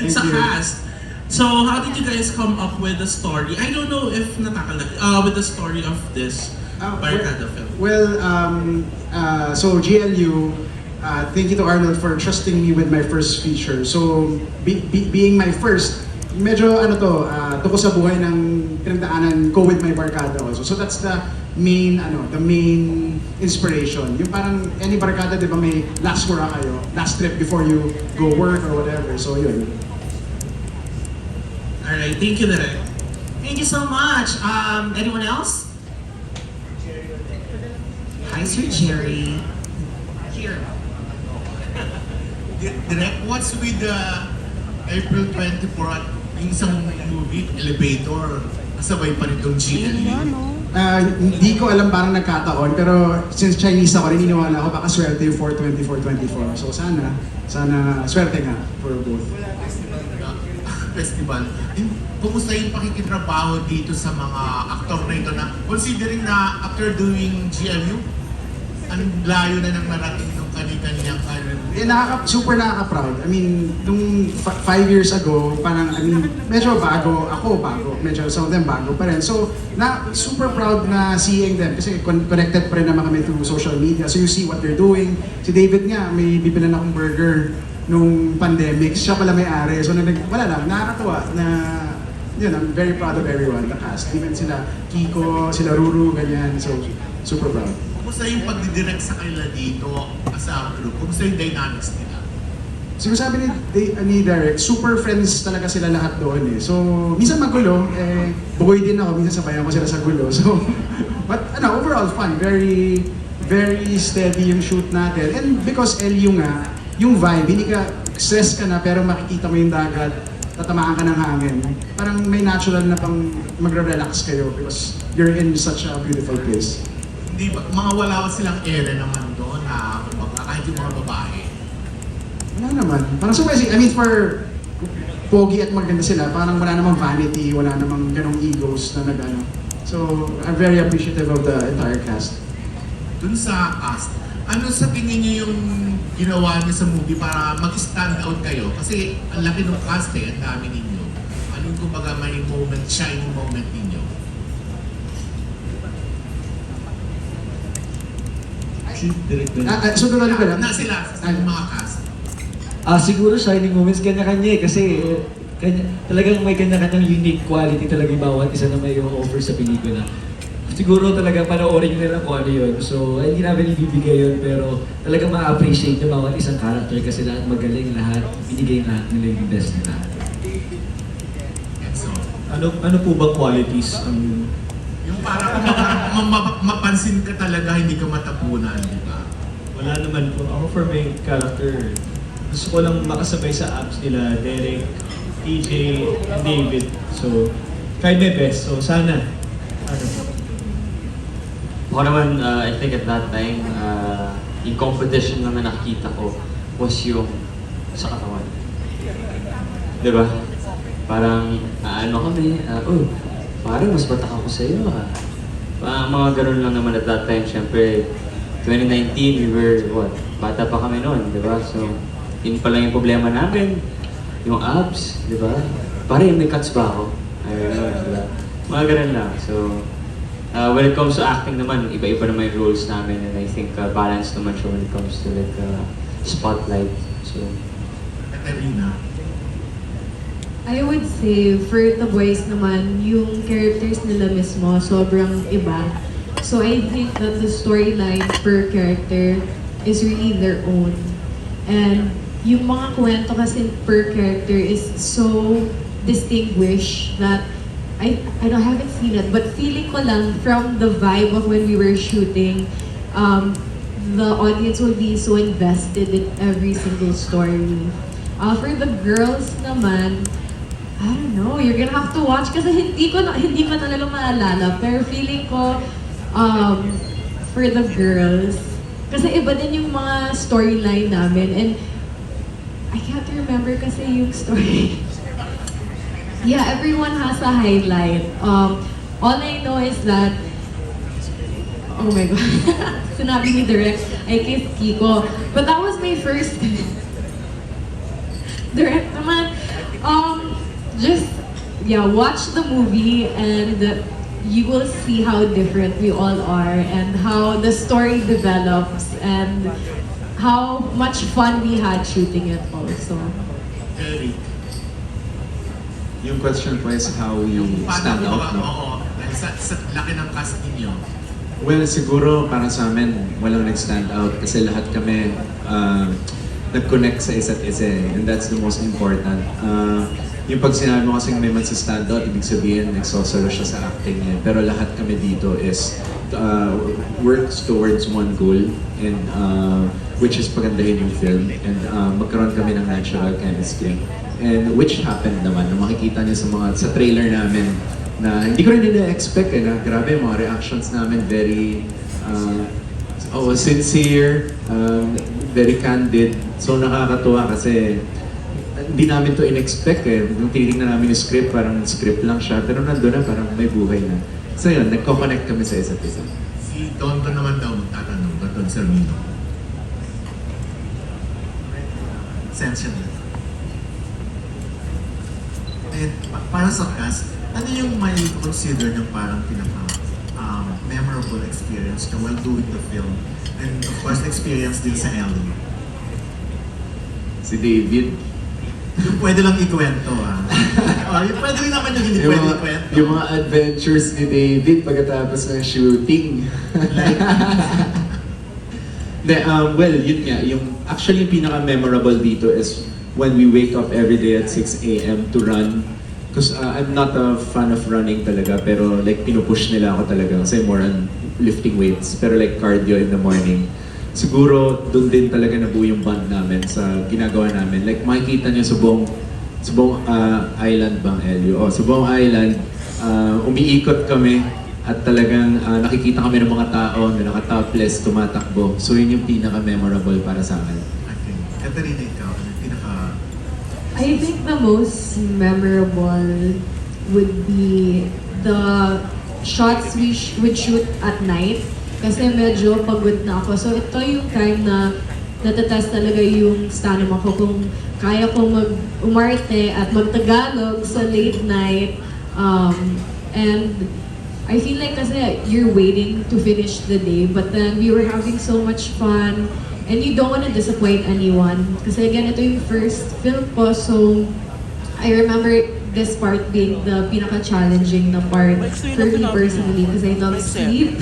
sa cast. So, how did you guys come up with the story? I don't know if with the story of this Barkada film. Well, so GLU, thank you to Arnold for trusting me with my first feature. So, being my first, medyo tuko sa buhay ng pinagdaanan ko with my Barkada also. So that's the main inspiration. Yung parang any Barkada, di ba, may last hurrah kayo, last trip before you go work or whatever. So yun. Alright, thank you, Direk. Thank you so much. Anyone else? Hi, Sir Jerry. Here. Direct, what's with the April 24 at yung isang movie, Elevator, kasabay pa rin itong GLU? Hindi ko alam, parang nagkataon, pero since Chinese ako, naniniwala ako baka swerte yung 4/24/24. So sana swerte nga for both. Festival. Kumusta yung pakikitrabaho dito sa mga aktor na ito na considering na after doing GLU, ang layo na ng narating ng kani-kaniyang career? Super nakaka-proud. I mean, nung 5 years ago, parang, medyo bago, medyo some of them bago pa rin. So, super proud na seeing them kasi connected pa rin naman kami through social media. So you see what they're doing. Si David nga, may bibilan akong burger nung pandemic, siya pala may-ari. So wala lang, nakakatawa na yun, I'm very proud of everyone, the cast. Even sila Kiko, sila Ruru, ganyan. So, super proud. Kumusta yung pagdidirect sa kanila dito sa group? Kumusta yung dynamics nila? So sabi ni Derek, super friends talaga sila lahat doon eh. So, minsan magulo, bukoy din ako, minsan sabayan ko sila sa gulo. So, but overall fun, very, very steady yung shoot natin. And because LU nga, yung vibe, hindi ka stress ka na pero makikita mo yung dagat, tatamaan ka ng hangin. Parang may natural na pang magre-relax kayo because you're in such a beautiful place. Hindi ba, mga wala silang ere naman doon na kahit yung mga babae? Wala naman. Parang surprising. I mean, for pogi at maganda sila, parang wala namang vanity, wala namang ganong egos na nag-ano. So, I'm very appreciative of the entire cast. Dun sa cast, ano sa tingin niyo yung ginawa niyo sa movie para mag-stand out kayo? Kasi ang laki ng cast ang dami ninyo. Ano yung kumbaga may moment, shining moment ninyo? So, doon ba lang? Na sila, sa mga cast. Siguro shining moments kanya-kanya kasi talagang may kanya-kanyang unique quality talaga yung bawat isa na may offer sa pelikula. Siguro talaga panoorin nyo nila kung ano yun. So, hindi namin ibibigay yun, pero talagang ma-appreciate yung bawat isang character kasi lahat magaling, lahat binigay lahat nila yung best nila. So, Ano po bang qualities ang yung parang mapansin ka talaga, hindi ka matapunan, di ba? wala naman po. Ako for my character, gusto ko lang makasabay sa apps nila, Derek, TJ, and David. So, tried my best. So, sana, Ako naman, I think at that time, yung competition na nakikita ko was yung sa katawan. Diba? Parang, ano kami, parang mas batak ako sa'yo ha. Mga ganun lang naman at that time, syempre, 2019, we were, bata pa kami noon, diba? So, yun pa lang yung problema namin, yung abs, diba? Parang may cuts ba ako? Ayun, diba? Mga ganun lang. So, when it comes to acting naman, iba-iba naman yung roles namin and I think balance naman siya when it comes to like spotlight. So, Katarina. I would say, for the boys naman, yung characters nila mismo, sobrang iba. So I think that the storyline per character is really their own. And yung mga kwento kasi per character is so distinguished that I haven't seen it, but feeling ko lang from the vibe of when we were shooting, the audience will be so invested in every single story. For the girls naman, I don't know, you're gonna have to watch kasi hindi pa talaga maalala. Pero feeling ko, for the girls, kasi iba din yung mga storyline namin and I can't remember kasi yung story. Yeah, everyone has a highlight. All I know is that, oh my God, sinabi ni Direk, I kissed Kiko. But that was my first. Direk naman, Just watch the movie and you will see how different we all are and how the story develops and how much fun we had shooting it also. Eric, Yung question po is how we stand paano out, ba, no? oo, dahil sa laki ng cast ninyo, Well, siguro para sa amin, walang nag-stand out kasi lahat kami nag-connect sa isa't isa eh. And that's the most important. Yung pag sinabi mo kasing may magsa-stand out, ibig sabihin nagsosolo siya sa acting niya. Pero lahat kami dito is works towards one goal and which is pagandahin yung film and magkaroon kami ng natural chemistry. And which happened naman, na makikita niyo sa trailer namin na hindi ko rin nila-expect eh, na grabe yung mga reactions namin, very sincere, very candid. So nakakatuwa kasi hindi namin to in-expect eh. Nung tinitingnan namin yung script, parang script lang siya, pero nandun na parang may buhay na. So yun, nagko-connect kami sa isa't isa. si Tonto naman daw magtatanong, Don Sermino. Sensitive. And para sa cast, ano yung may consider ng parang pinaka memorable experience nyo while doing the film? And of course, experience din sa Ellie. Si David, Yung pwede lang ikwento yung pwede rin naman yung hindi pwede ikwento. yung mga adventures ni David pagkatapos ng shooting. Well, yun nga, actually yung pinaka-memorable dito is when we wake up every day at 6 a.m. to run. Because I'm not a fan of running talaga, pero like pinupush nila ako talaga kasi more on lifting weights, pero like cardio in the morning. Siguro doon din talaga nabuo yung bond namin sa ginagawa namin. Like makikita niyo sa buong island bang, Elio? Sa buong island, umiikot kami at talagang nakikita kami ng mga tao na naka-topless, tumatakbo. So yun yung pinaka-memorable para sa akin. Okay. Katarina, ikaw, ano yung pinaka... I think the most memorable would be the shots we would shoot at night kasi medyo pagod na ako. So ito yung time na natatest talaga yung stamina ko kung kaya ko umarte at magtagalog sa late night. And I feel like kasi you're waiting to finish the day but then we were having so much fun. And you don't want to disappoint anyone. Kasi again, ito yung first film ko, so I remember this part being the pinaka-challenging na part for me personally because I don't sleep.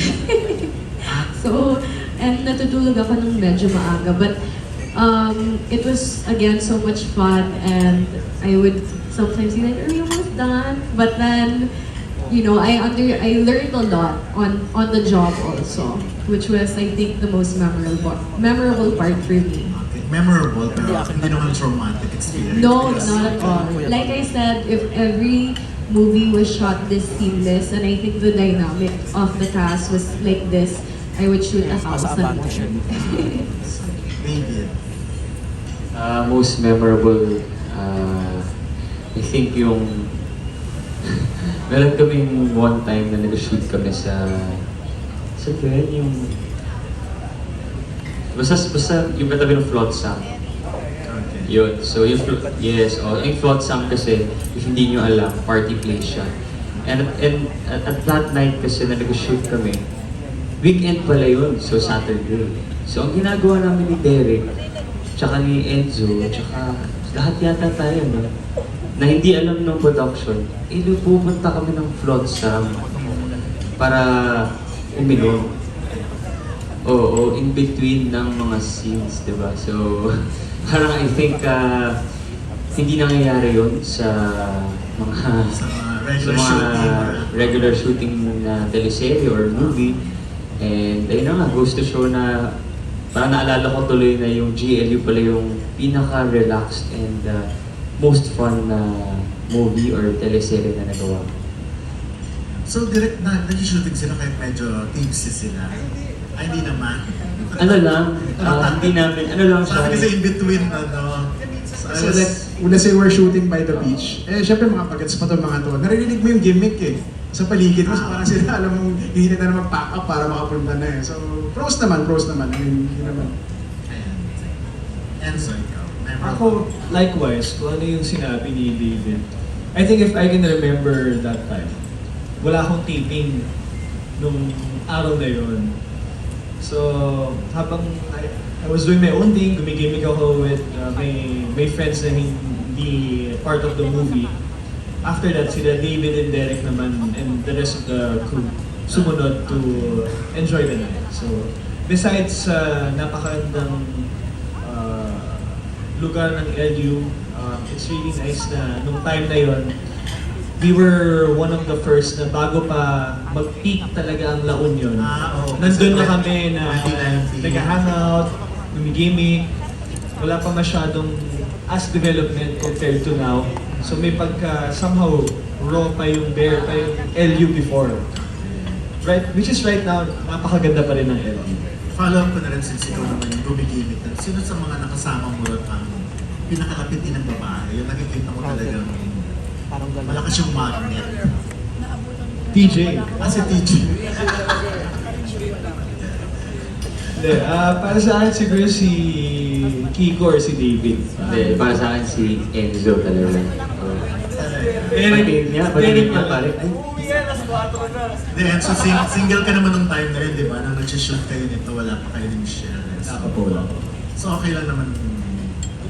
So, and natutulog ako ng medyo maaga. But it was, again, so much fun and I would sometimes be like, are we almost done? But then, I learned a lot on the job also, which was I think the most memorable part for me. Okay. Memorable, pero hindi naman romantic experience. No, Because- not at all. Like I said, if every movie was shot this seamless, and I think the dynamic of the cast was like this, I would shoot 1,000 more. David. Most memorable, I think yung meron kaming one time na nag-shoot kami sa yung basta yung katabi ng Flotsam. Okay. Yun. So yung yung Flotsam kasi if hindi nyo alam, party place siya. And at that night kasi na nag-shoot kami, weekend pala yun, so Saturday. So ang ginagawa namin ni Derek, tsaka ni Enzo, tsaka lahat yata tayo, no? Na hindi alam ng production, pupunta kami ng Flotsam para uminom. Oo, in between ng mga scenes, di ba? So, parang I think hindi nangyayari yun sa mga regular shooting na teleserye or movie. And ayun na nga, goes to show na parang naalala ko tuloy na yung GLU pala yung pinaka-relaxed and most fun na movie or teleserye na nagawa. So direct na nag-shooting sila kahit medyo tipsy sila. Ay, hindi naman. Ano lang, hindi namin, ano lang siya. Sabi kasi in between, So like, una say we're shooting by the beach. Syempre mga pagats pa to mga to. Naririnig mo yung gimmick eh. Sa paligid mo, so parang sila alam mong hindi na mag-pack up para makapunta na eh. So, pros naman. I mean, hindi naman. Ayan. Enzo, ikaw. Ako, likewise, kung ano yung sinabi ni David. I think if I can remember that time, wala akong taping nung araw na yun. So, habang I was doing my own thing, gumigimik ako with my friends na hindi part of the movie. After that, sila David and Derek naman and the rest of the crew sumunod to enjoy the night. So, besides napakagandang lugar ng LU, it's really nice na nung time na yon, we were one of the first na bago pa mag-peak talaga ang La Union. Oo. Nandun na kami na 2019. nag-hangout, gumigimik, wala pa masyadong as development compared to now. So may pagka somehow raw pa yung bare pa yung LU before. Right, which is right now, napakaganda pa rin ng LU. Follow up ko na rin since ikaw naman yung gumigimik. Sino sa mga nakasama mo rin ang pinakalapit din ng babae? Yung nakikita mo talagang malakas yung magnet. TJ. Si TJ. Hindi, para sa akin siguro si Kiko or si David. Hindi, para sa akin si Enzo talaga. Derek Pag-ibig niya pala. pare. Then, so single ka naman nung time na yun, di ba? Nung nag-shoot kayo nito, wala pa kayo ni Michelle. Nakapola. So okay lang naman.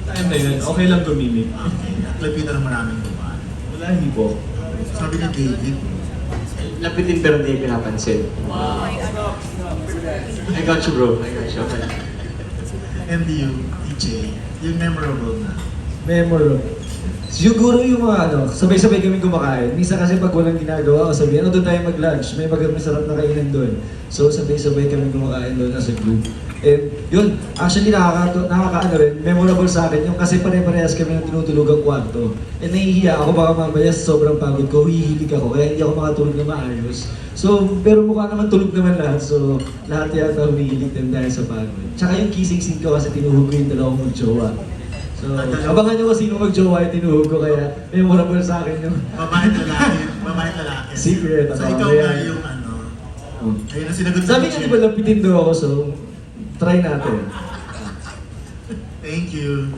Time na yun, okay lang gumimik. Okay. At lapitan ng maraming babae. Wala, hindi po. Sabi ni David, Lapitin pero hindi pinapansin. I got you bro, I got you. Okay. and you, TJ, yung memorable na. Memorable. Siguro yung mga sabay-sabay kami kumakain. Minsan kasi pag walang ginagawa, sabihin, doon tayo mag-lunch. May masarap na kainan doon. So sabay-sabay kami kumakain doon as a group. And yun, actually nakakaano rin, memorable sa akin yung kasi pare-parehas kami ng tinutulugang kwarto. And nahihiya ako baka mamaya sa sobrang pagod ko, hihilig ako, kaya hindi ako makatulog na maayos. So, pero mukha naman tulog naman lahat, so lahat yata humihilig din dahil sa pagod. Tsaka yung kissing scene ko kasi tinuhog ko yung dalawang mag-jowa. So, abangan nyo kung sino mag-jowa yung tinuhog ko, kaya memorable sa akin yung Babae lalaki, babae lalaki. secret. So ikaw nga yung ayun ang sinagot Sabi nga, di ba lapitin daw ako, so try natin. Thank you.